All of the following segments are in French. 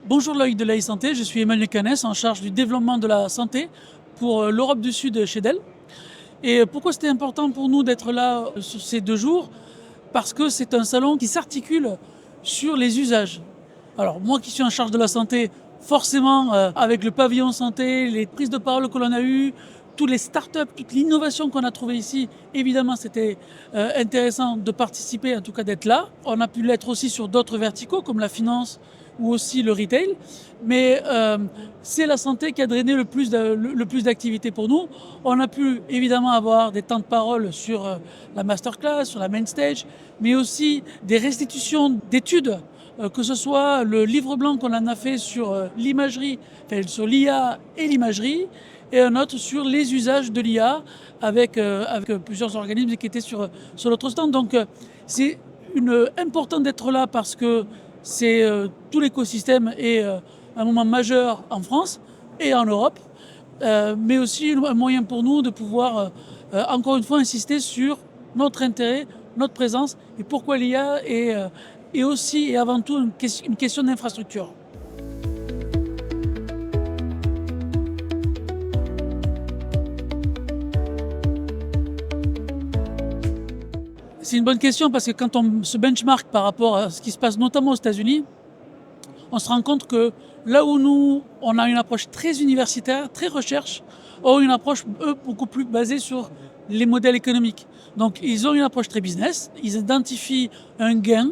Bonjour Loïc de l'AI Santé, je suis Emmanuel Canès en charge du développement de la santé pour l'Europe du Sud chez Dell. Et pourquoi c'était important pour nous d'être là sur ces 2 jours? Parce que c'est un salon qui s'articule sur les usages. Alors moi qui suis en charge de la santé, forcément avec le pavillon santé, les prises de parole que l'on a eues, toutes les startups, toute l'innovation qu'on a trouvée ici, évidemment c'était intéressant de participer, en tout cas d'être là. On a pu l'être aussi sur d'autres verticaux comme la finance ou aussi le retail, mais c'est la santé qui a drainé le plus d'activités pour nous. On a pu évidemment avoir des temps de parole sur la masterclass, sur la main stage, mais aussi des restitutions d'études, que ce soit le livre blanc qu'on en a fait sur l'imagerie, enfin, sur l'IA et l'imagerie, et un autre sur les usages de l'IA avec plusieurs organismes qui étaient sur notre stand. Donc c'est important d'être là parce que c'est tout l'écosystème est un moment majeur en France et en Europe, mais aussi un moyen pour nous de pouvoir encore une fois insister sur notre intérêt, notre présence et pourquoi l'IA est aussi et avant tout une question d'infrastructure. C'est une bonne question parce que quand on se benchmark par rapport à ce qui se passe notamment aux États-Unis, on se rend compte que là où nous, on a une approche très universitaire, très recherche, ont une approche, eux, beaucoup plus basée sur les modèles économiques. Donc ils ont une approche très business, ils identifient un gain,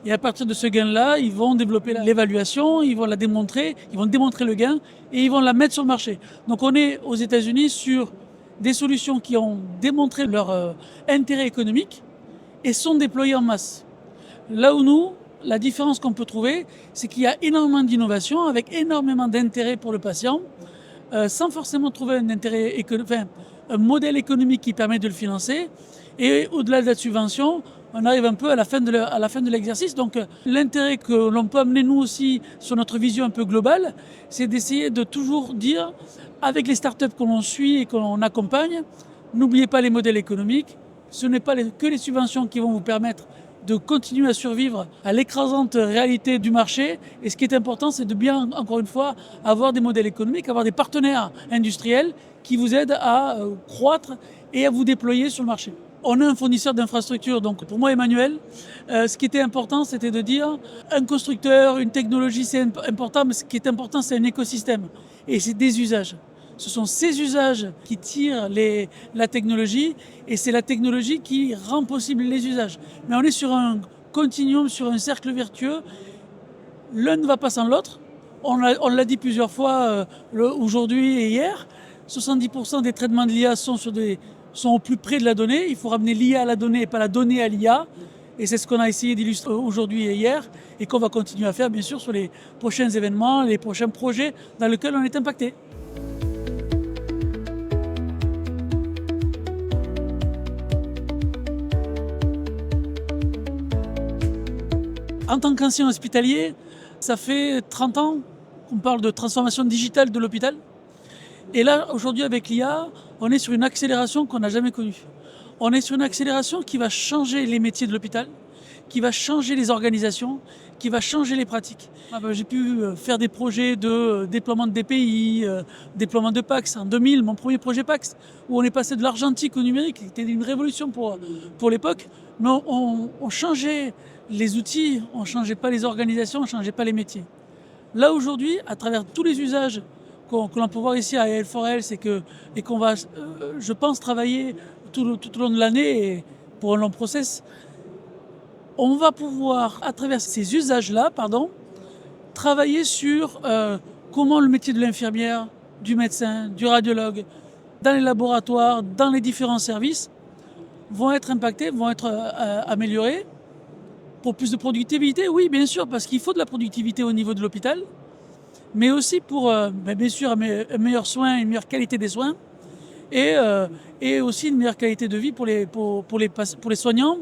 et à partir de ce gain-là, ils vont développer l'évaluation, ils vont la démontrer, ils vont démontrer le gain, et ils vont la mettre sur le marché. Donc on est aux États-Unis sur des solutions qui ont démontré leur intérêt économique, et sont déployés en masse. Là où nous, la différence qu'on peut trouver, c'est qu'il y a énormément d'innovation avec énormément d'intérêt pour le patient, sans forcément trouver un modèle économique qui permet de le financer. Et au-delà de la subvention, on arrive un peu à la fin de l'exercice. Donc l'intérêt que l'on peut amener nous aussi sur notre vision un peu globale, c'est d'essayer de toujours dire, avec les startups que l'on suit et que l'on accompagne, n'oubliez pas les modèles économiques. Ce n'est pas que les subventions qui vont vous permettre de continuer à survivre à l'écrasante réalité du marché. Et ce qui est important, c'est de bien, encore une fois, avoir des modèles économiques, avoir des partenaires industriels qui vous aident à croître et à vous déployer sur le marché. On est un fournisseur d'infrastructures, donc pour moi, Emmanuel, ce qui était important, c'était de dire un constructeur, une technologie, c'est important, mais ce qui est important, c'est un écosystème et c'est des usages. Ce sont ces usages qui tirent la technologie et c'est la technologie qui rend possible les usages. Mais on est sur un continuum, sur un cercle vertueux. L'un ne va pas sans l'autre. On l'a dit plusieurs fois aujourd'hui et hier. 70% des traitements de l'IA sont au plus près de la donnée. Il faut ramener l'IA à la donnée et pas la donnée à l'IA. Et c'est ce qu'on a essayé d'illustrer aujourd'hui et hier et qu'on va continuer à faire bien sûr sur les prochains événements, les prochains projets dans lesquels on est impacté. En tant qu'ancien hospitalier, ça fait 30 ans qu'on parle de transformation digitale de l'hôpital. Et là, aujourd'hui, avec l'IA, on est sur une accélération qu'on n'a jamais connue. On est sur une accélération qui va changer les métiers de l'hôpital, qui va changer les organisations, qui va changer les pratiques. J'ai pu faire des projets de déploiement de DPI, déploiement de PACS. En 2000, mon premier projet PACS, où on est passé de l'argentique au numérique, c'était une révolution pour l'époque. Mais on changeait les outils, on ne changeait pas les organisations, on ne changeait pas les métiers. Là, aujourd'hui, à travers tous les usages que l'on peut voir ici à AI4Health et qu'on va, je pense, travailler tout au long de l'année et pour un long process, on va pouvoir, à travers ces usages-là, travailler sur comment le métier de l'infirmière, du médecin, du radiologue, dans les laboratoires, dans les différents services, vont être impactés, vont être améliorés. Pour plus de productivité, oui, bien sûr, parce qu'il faut de la productivité au niveau de l'hôpital, mais aussi pour, bien sûr, un meilleur soin, une meilleure qualité des soins, et aussi une meilleure qualité de vie pour les soignants,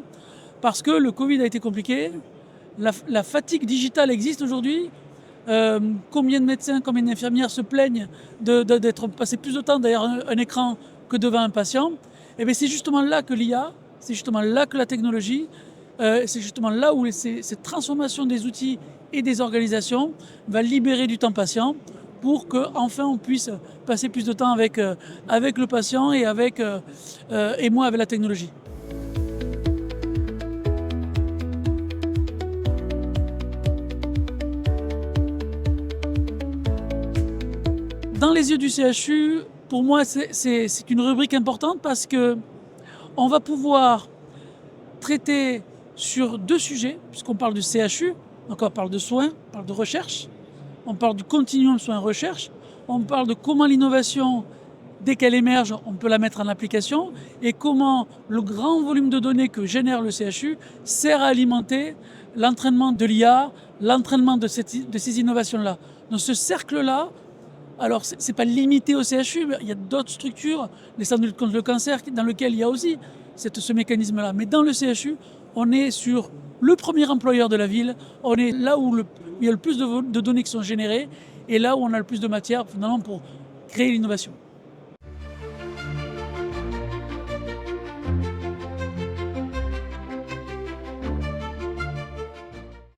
parce que le Covid a été compliqué, la fatigue digitale existe aujourd'hui. Combien de médecins, combien d'infirmières se plaignent d'être passé plus de temps derrière un écran que devant un patient? Et bien c'est justement là que l'IA, c'est justement là que la technologie c'est justement là où cette transformation des outils et des organisations va libérer du temps patient pour qu'enfin on puisse passer plus de temps avec le patient et moi avec la technologie. Dans les yeux du CHU, pour moi, c'est une rubrique importante parce que on va pouvoir traiter sur 2 sujets, puisqu'on parle du CHU, donc on parle de soins, on parle de recherche, on parle du continuum soins-recherche, on parle de comment l'innovation, dès qu'elle émerge, on peut la mettre en application, et comment le grand volume de données que génère le CHU sert à alimenter l'entraînement de l'IA, l'entraînement de ces innovations-là. Dans ce cercle-là, alors c'est pas limité au CHU, mais il y a d'autres structures, les centres de lutte contre le cancer, dans lesquels il y a aussi ce mécanisme-là. Mais dans le CHU, on est sur le premier employeur de la ville, on est là où il y a le plus de données qui sont générées, et là où on a le plus de matière finalement pour créer l'innovation.